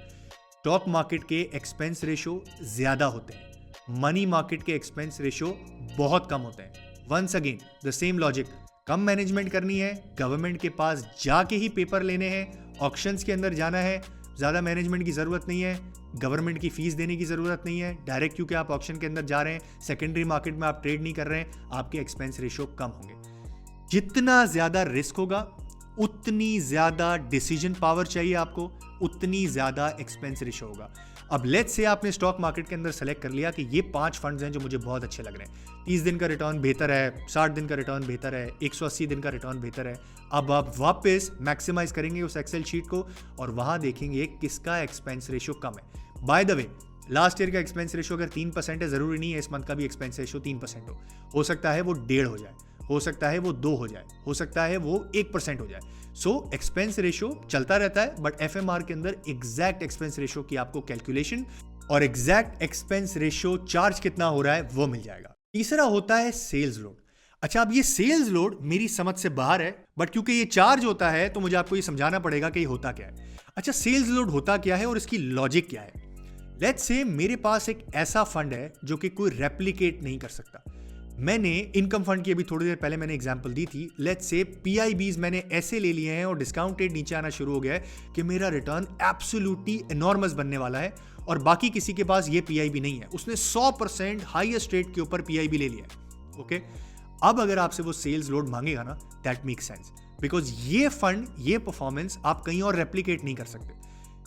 स्टॉक मार्केट के एक्सपेंस रेशियो ज्यादा होते हैं, मनी मार्केट के एक्सपेंस रेशियो बहुत कम होते हैं। Once again the same logic, कम मैनेजमेंट करनी है, गवर्नमेंट के पास जाके ही पेपर लेने हैं, ऑक्शंस के अंदर जाना है, ज्यादा मैनेजमेंट की जरूरत नहीं है, गवर्नमेंट की फीस देने की जरूरत नहीं है, डायरेक्ट क्योंकि आप ऑक्शन के अंदर जा रहे हैं, सेकेंडरी मार्केट में आप ट्रेड नहीं कर रहे हैं, आपके एक्सपेंस रेशियो कम होंगे। जितना ज्यादा रिस्क होगा उतनी ज्यादा डिसीजन पावर चाहिए आपको, उतनी ज्यादा एक्सपेंस रेशियो होगा। अब लेट्स से आपने स्टॉक मार्केट के अंदर सेलेक्ट कर लिया कि ये 5 फंड्स हैं जो मुझे बहुत अच्छे लग रहे हैं, 30 दिन का रिटर्न बेहतर है, 60 दिन का रिटर्न बेहतर है, 180 दिन का रिटर्न बेहतर है। अब आप वापस मैक्सिमाइज करेंगे उस एक्सेल शीट को और वहां देखेंगे किसका एक्सपेंस रेशियो कम है। Bye the way, last year का एक्सपेंस रेशियो अगर 3% है, जरूरी नहीं है इस मंथ का भी एक्सपेंस रेशियो 3% हो सकता है वो 1.5 हो जाए, हो सकता है वो 2 हो जाए, हो सकता है वो 1% हो जाए। सो एक्सपेंस रेशियो चलता रहता है, बट एफएमआर के अंदर एग्जैक्ट एक्सपेंस रेशियो की आपको कैलकुलेशन और एग्जैक्ट एक्सपेंस रेशियो चार्ज कितना हो रहा है वो मिल जाएगा। तीसरा होता है सेल्स लोड। अच्छा, अब ये सेल्स लोड मेरी समझ से बाहर है, बट क्योंकि ये चार्ज होता है तो मुझे आपको ये समझाना पड़ेगा कि ये होता क्या है। अच्छा, सेल्स लोड होता क्या है और इसकी लॉजिक क्या है। लेट्स से मेरे पास एक ऐसा फंड है जो कि कोई रेप्लिकेट नहीं कर सकता। मैंने इनकम फंड की अभी थोड़ी देर पहले मैंने एग्जांपल दी थी। लेट्स से पीआईबीज मैंने ऐसे ले लिए हैं और डिस्काउंट रेट नीचे आना शुरू हो गया है कि मेरा रिटर्न एब्सोल्युटली एनॉर्मस बनने वाला है और बाकी किसी के पास ये पीआईबी नहीं है, उसने 100% हाईएस्ट रेट के ऊपर पीआईबी ले लिया है। ओके, अब अगर आपसे वो सेल्स लोड मांगेगा ना, दैट मेक सेंस, बिकॉज ये फंड, ये परफॉर्मेंस आप कहीं और रेप्लिकेट नहीं कर सकते।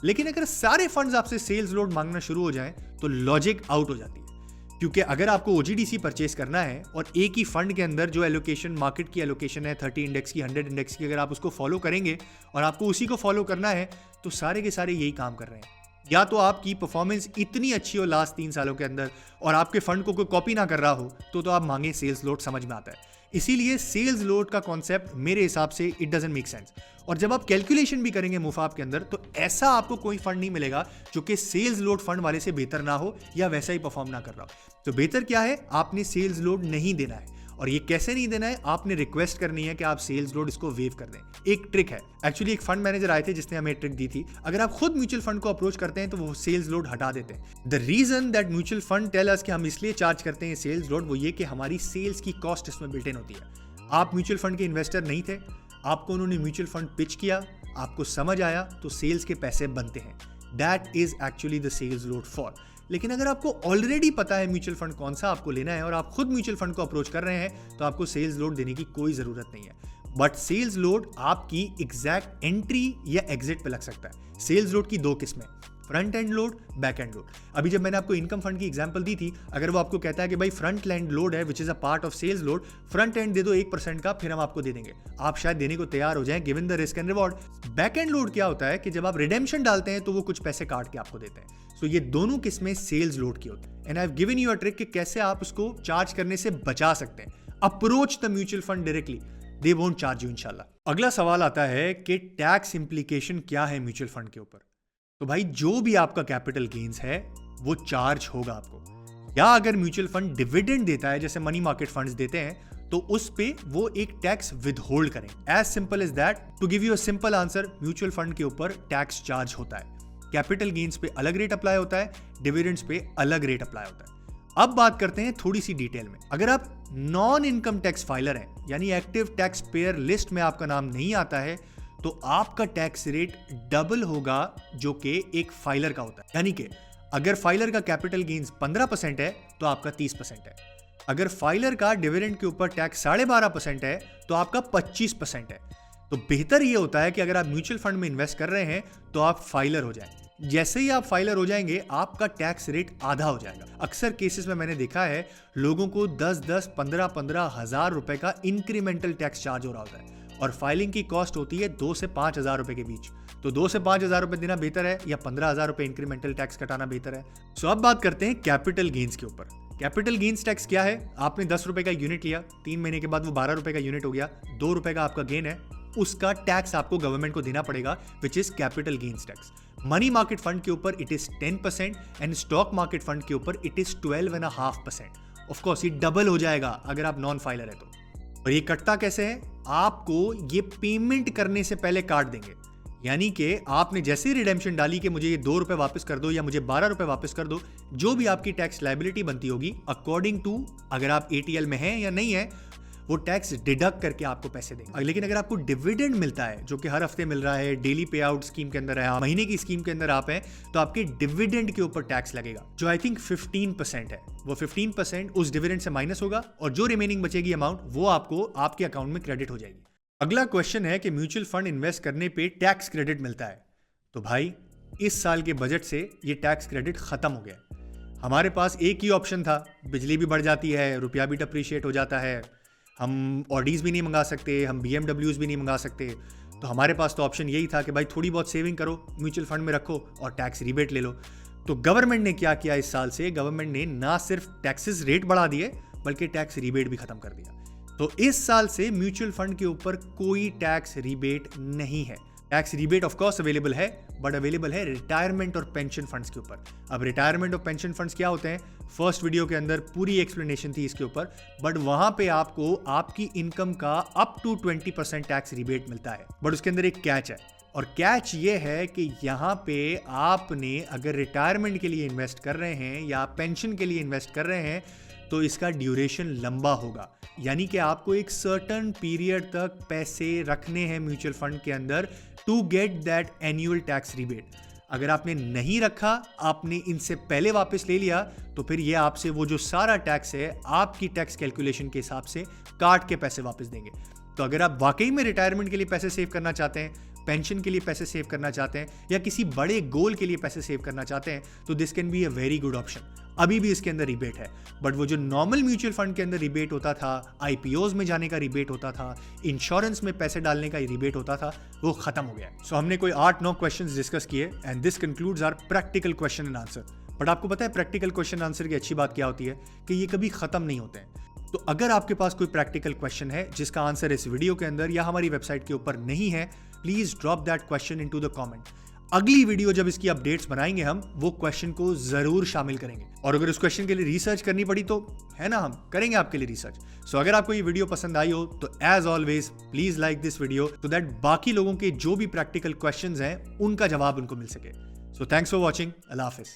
लेकिन अगर सारे फंड्स आपसे सेल्स लोड मांगना शुरू हो जाएं तो लॉजिक आउट हो जाती है, क्योंकि अगर आपको OGDC परचेस करना है और एक ही फंड के अंदर जो एलोकेशन, मार्केट की एलोकेशन है 30 इंडेक्स की, 100 इंडेक्स की, अगर आप उसको फॉलो करेंगे और आपको उसी को फॉलो करना है, तो सारे के सारे यही काम कर रहे हैं। या तो आपकी परफॉर्मेंस इतनी अच्छी हो लास्ट 3 सालों के अंदर और आपके फंड को कोई कॉपी ना कर रहा हो, तो आप मांगे सेल्स लोड, समझ में आता है। इसीलिए सेल्स लोड का कॉन्सेप्ट मेरे हिसाब से इट डजंट मेक सेंस। और जब आप कैलकुलेशन भी करेंगे मुफाफ के अंदर, तो ऐसा आपको कोई फंड नहीं मिलेगा जो कि सेल्स लोड फंड वाले से बेहतर ना हो या वैसा ही परफॉर्म ना कर रहा हो। तो बेहतर क्या है, आपने सेल्स लोड नहीं देना है। और ये कैसे नहीं देना है, आपने रिक्वेस्ट करनी है कि आप सेल्स लोड इसको वेव कर दें। एक ट्रिक है, एक्चुअली एक फंड मैनेजर आए थे जिसने हमें ट्रिक दी थी। अगर आप खुद म्यूचुअल फंड को अप्रोच करते हैं तो वो सेल्स लोड हटा देते हैं। The reason that mutual fund tell us कि हम इसलिए चार्ज करते हैं सेल्स लोड, वो ये कि हमारी सेल्स की कॉस्ट इसमें बिल्ट इन होती है। आप म्यूचुअल फंड के इन्वेस्टर नहीं थे, आपको उन्होंने म्यूचुअल फंड पिच किया, आपको समझ आया, तो सेल्स के पैसे बनते हैं। That is actually the sales load for. लेकिन अगर आपको ऑलरेडी पता है म्यूचुअल फंड कौन सा आपको लेना है और आप खुद म्यूचुअल फंड को अप्रोच कर रहे हैं, तो आपको सेल्स लोड देने की कोई जरूरत नहीं है। बट सेल्स लोड आपकी एग्जैक्ट एंट्री या एग्जिट पे लग सकता है। सेल्स लोड की 2 किस्में, front end load, back and load. अभी जब मैंने आपको इनकम फंड की एग्जांपल दी थी, अगर वो आपको कहता है कि भाई फ्रंट एंड लोड है which is a part of sales load, front end दे दो 1% का, फिर हम आपको दे देंगे, आप शायद देने को तैयार हो जाएं given the risk and reward. Back and load क्या होता है कि जब आप रिडेम्पशन डालते हैं तो वो कुछ पैसे काट के आपको देते हैं। सो ये दोनों किस्में सेल्स लोड की होती है। And I have given you a trick कि कैसे आप उसको चार्ज करने से बचा सकते हैं। Approach the mutual fund directly, they won't charge you इंशाल्लाह। अगला सवाल आता है कि टैक्स इंप्लीकेशन क्या है म्यूचुअल फंड के ऊपर। तो भाई जो भी आपका कैपिटल गेन्स है वो चार्ज होगा आपको, या अगर म्यूचुअल फंड डिविडेंड देता है जैसे मनी मार्केट फंड्स देते हैं, तो उस पे वो एक टैक्स विदहोल्ड करें। As simple as that. To give you a simple answer, mutual fund के ऊपर टैक्स चार्ज होता है। कैपिटल गेन्स पे अलग रेट अप्लाई होता है, डिविडेंड्स पे अलग रेट अप्लाई होता है। अब बात करते हैं थोड़ी सी डिटेल में। अगर आप नॉन इनकम टैक्स फाइलर हैं, यानी एक्टिव टैक्स पेयर लिस्ट में आपका नाम नहीं आता है, तो आपका टैक्स रेट डबल होगा जो कि एक फाइलर का होता है। यानी कि अगर फाइलर का कैपिटल गेन्स 15% है तो आपका 30% है। अगर फाइलर का डिविडेंड के ऊपर टैक्स 12.5% है तो आपका 25% है। तो बेहतर ये होता है कि अगर आप म्यूचुअल फंड में इन्वेस्ट कर रहे हैं तो आप फाइलर हो जाएं। जैसे ही आप फाइलर हो जाएंगे, आपका टैक्स रेट आधा हो जाएगा। अक्सर केसेस में मैंने देखा है लोगों को 10-10, 15-15 हजार रुपए का इंक्रीमेंटल टैक्स चार्ज हो रहा होता है और फाइलिंग की कॉस्ट होती है 2 से 5 हजार रुपए के बीच। तो 2 से 5 हजार रुपए देना बेहतर है या 15 हजार रुपए इंक्रीमेंटल टैक्स कटाना बेहतर है। सो अब बात करते हैं कैपिटल गेन्स के ऊपर। कैपिटल गेन्स टैक्स क्या है? आपने 10 रुपए का यूनिट लिया, 3 महीने के बाद वो 12 रुपए का यूनिट हो गया, 2 रुपए का आपका गेन है, उसका टैक्स आपको गवर्नमेंट को देना पड़ेगा, which is capital gains tax. Money market fund के ऊपर it is 10% and stock market fund के ऊपर इट इज 12.5%। ऑफ कोर्स ये डबल हो जाएगा अगर आप नॉन फाइलर है तो। और ये कटता कैसे है? आपको ये पेमेंट करने से पहले काट देंगे। यानी कि आपने जैसे ही रिडेम्पशन डाली कि मुझे ये 2 रुपए वापस कर दो या मुझे 12 रुपए वापस कर दो, जो भी आपकी टैक्स लायबिलिटी बनती होगी अकॉर्डिंग टू अगर आप ATL में हैं या नहीं है, वो टैक्स डिडक्ट करके आपको पैसे देंगे। लेकिन अगर आपको डिविडेंड मिलता है जो कि हर हफ्ते मिल रहा है, डेली पे आउट स्कीम के अंदर है, महीने की स्कीम के अंदर आप हैं, तो आपके डिविडेंड के ऊपर टैक्स लगेगा जो आई थिंक 15% है। वो 15% उस डिविडेंड से माइनस होगा और जो रिमेनिंग बचेगी अमाउंट वो आपको आपके अकाउंट में क्रेडिट हो जाएगी। अगला क्वेश्चन है कि म्यूचुअल फंड इन्वेस्ट करने पे टैक्स क्रेडिट मिलता है। तो भाई इस साल के बजट से ये टैक्स क्रेडिट खत्म हो गया। हमारे पास एक ही ऑप्शन था, बिजली भी बढ़ जाती है, रुपया भी डिप्रिशिएट हो जाता है, हम ऑडीज भी नहीं मंगा सकते, हम BMWs भी नहीं मंगा सकते। तो हमारे पास तो ऑप्शन यही था कि भाई थोड़ी बहुत सेविंग करो, म्यूचुअल फंड में रखो और टैक्स रिबेट ले लो। तो गवर्नमेंट ने क्या किया इस साल से? गवर्नमेंट ने ना सिर्फ टैक्सेस रेट बढ़ा दिए बल्कि टैक्स रिबेट भी खत्म कर दिया। तो इस साल से म्यूचुअल फंड के ऊपर कोई टैक्स रिबेट नहीं है। Tax rebate of course available है, बट अवेलेबल है रिटायरमेंट और पेंशन फंड्स के ऊपर। अब रिटायरमेंट और पेंशन फंड्स क्या होते हैं? फर्स्ट वीडियो के अंदर पूरी एक्सप्लेनेशन थी इसके ऊपर, बट वहां पे आपको आपकी इनकम का अप टू 20% टैक्स रिबेट मिलता है। बट उसके अंदर एक कैच है, और कैच ये है कि यहाँ पे आपने अगर रिटायरमेंट के लिए इन्वेस्ट कर रहे हैं या पेंशन के लिए इन्वेस्ट कर रहे हैं तो इसका ड्यूरेशन लंबा होगा। यानी कि आपको एक सर्टेन पीरियड तक पैसे रखने हैं म्यूचुअल फंड के अंदर to get that annual tax rebate. अगर आपने नहीं रखा, आपने इनसे पहले वापस ले लिया, तो फिर ये आपसे वो जो सारा टैक्स है आपकी टैक्स कैलकुलेशन के हिसाब से काट के पैसे वापस देंगे। तो अगर आप वाकई में रिटायरमेंट के लिए पैसे सेव करना चाहते हैं, पेंशन के लिए पैसे सेव करना चाहते हैं, या किसी बड़े गोल के लिए पैसे सेव करना चाहते हैं, तो this can be a very good option. अभी भी इसके अंदर रिबेट है, बट वो जो नॉर्मल म्यूचुअल फंड के अंदर रिबेट होता था, आईपीओज में जाने का रिबेट होता था, इंश्योरेंस में पैसे डालने का रिबेट होता था, वो खत्म हो गया है। सो हमने कोई 8-9 क्वेश्चंस डिस्कस किए and this concludes our practical question and answer. But आपको पता है प्रैक्टिकल क्वेश्चन आंसर की अच्छी बात क्या होती है कि ये कभी खत्म नहीं होते हैं। तो अगर आपके पास कोई प्रैक्टिकल क्वेश्चन है जिसका आंसर इस वीडियो के अंदर या हमारी वेबसाइट के ऊपर नहीं है, please drop that question into the comment. अगली वीडियो जब इसकी अपडेट्स बनाएंगे हम वो क्वेश्चन को जरूर शामिल करेंगे, और अगर उस क्वेश्चन के लिए रिसर्च करनी पड़ी तो है ना, हम करेंगे आपके लिए रिसर्च। सो अगर आपको ये वीडियो पसंद आई हो तो as always please like this video so that बाकी लोगों के जो भी प्रैक्टिकल क्वेश्चंस हैं उनका जवाब उनको मिल सके। So thanks for watching. Allah Hafiz.